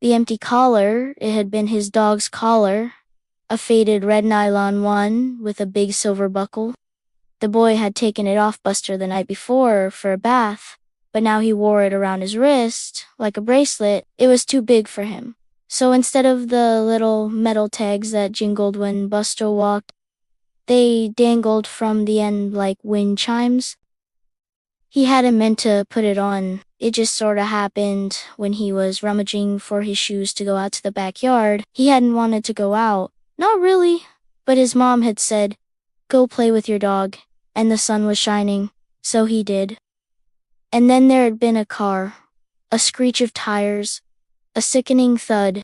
The empty collar, it had been his dog's collar, a faded red nylon one with a big silver buckle. The boy had taken it off Buster the night before for a bath, but now he wore it around his wrist, like a bracelet. It was too big for him. So instead of the little metal tags that jingled when Buster walked, they dangled from the end like wind chimes. He hadn't meant to put it on. It just sorta happened when he was rummaging for his shoes to go out to the backyard. He hadn't wanted to go out. Not really. But his mom had said, "Go play with your dog." And the sun was shining, so he did. And then there had been a car, a screech of tires, a sickening thud.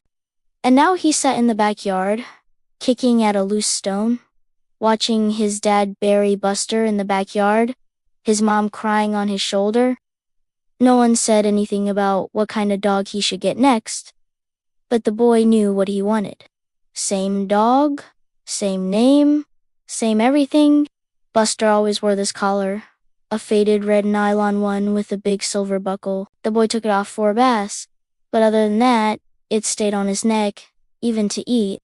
And now he sat in the backyard, kicking at a loose stone, watching his dad bury Buster in the backyard, his mom crying on his shoulder. No one said anything about what kind of dog he should get next, but the boy knew what he wanted. Same dog, same name, same everything. Buster always wore this collar, a faded red nylon one with a big silver buckle. The boy took it off for a bath, but other than that, it stayed on his neck, even to eat.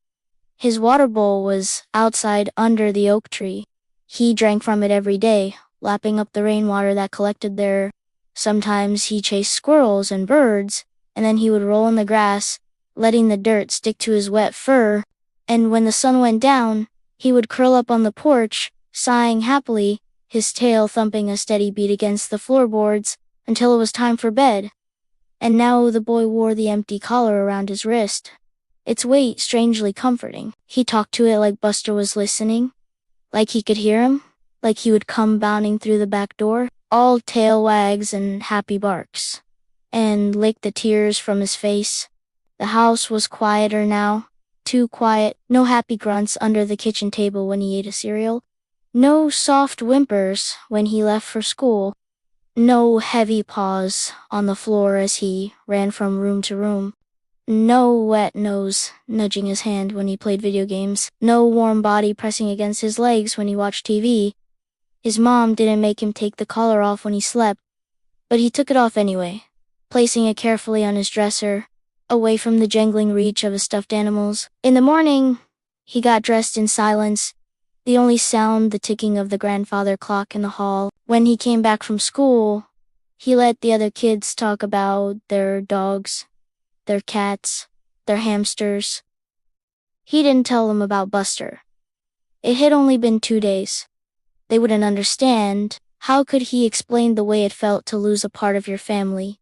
His water bowl was outside under the oak tree. He drank from it every day, lapping up the rainwater that collected there. Sometimes he chased squirrels and birds, and then he would roll in the grass, letting the dirt stick to his wet fur. And when the sun went down, he would curl up on the porch, sighing happily, his tail thumping a steady beat against the floorboards, until it was time for bed. And now the boy wore the empty collar around his wrist, its weight strangely comforting. He talked to it like Buster was listening, like he could hear him, like he would come bounding through the back door, all tail wags and happy barks, and lick the tears from his face. The house was quieter now, too quiet. No happy grunts under the kitchen table when he ate a cereal. No soft whimpers when he left for school. No heavy paws on the floor as he ran from room to room. No wet nose nudging his hand when he played video games. No warm body pressing against his legs when he watched TV. His mom didn't make him take the collar off when he slept, but he took it off anyway, placing it carefully on his dresser, away from the jangling reach of his stuffed animals. In the morning, he got dressed in silence, the only sound the ticking of the grandfather clock in the hall. When he came back from school, he let the other kids talk about their dogs, their cats, their hamsters. He didn't tell them about Buster. It had only been 2 days. They wouldn't understand. How could he explain the way it felt to lose a part of your family?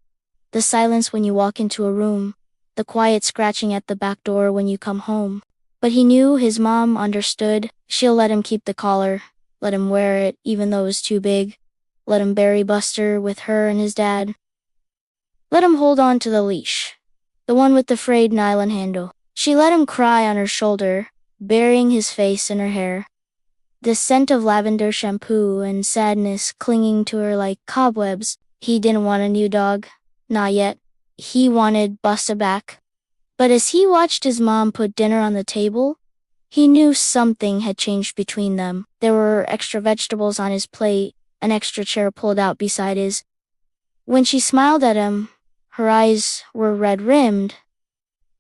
The silence when you walk into a room, the quiet scratching at the back door when you come home. But he knew his mom understood. She'll let him keep the collar, let him wear it even though it was too big, let him bury Buster with her and his dad. Let him hold on to the leash, the one with the frayed nylon handle. She let him cry on her shoulder, burying his face in her hair. The scent of lavender shampoo and sadness clinging to her like cobwebs. He didn't want a new dog. Not yet. He wanted Buster back. But as he watched his mom put dinner on the table, he knew something had changed between them. There were extra vegetables on his plate, an extra chair pulled out beside his. When she smiled at him, her eyes were red-rimmed,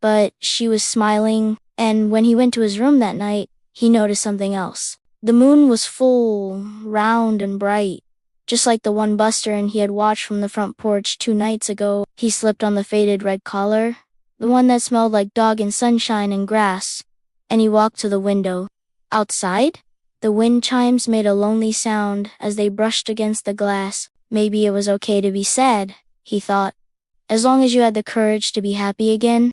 but she was smiling, and when he went to his room that night, he noticed something else. The moon was full, round and bright, just like the one Buster and he had watched from the front porch 2 nights ago. He slipped on the faded red collar, the one that smelled like dog and sunshine and grass, and he walked to the window. Outside, the wind chimes made a lonely sound as they brushed against the glass. Maybe it was okay to be sad, he thought, as long as you had the courage to be happy again.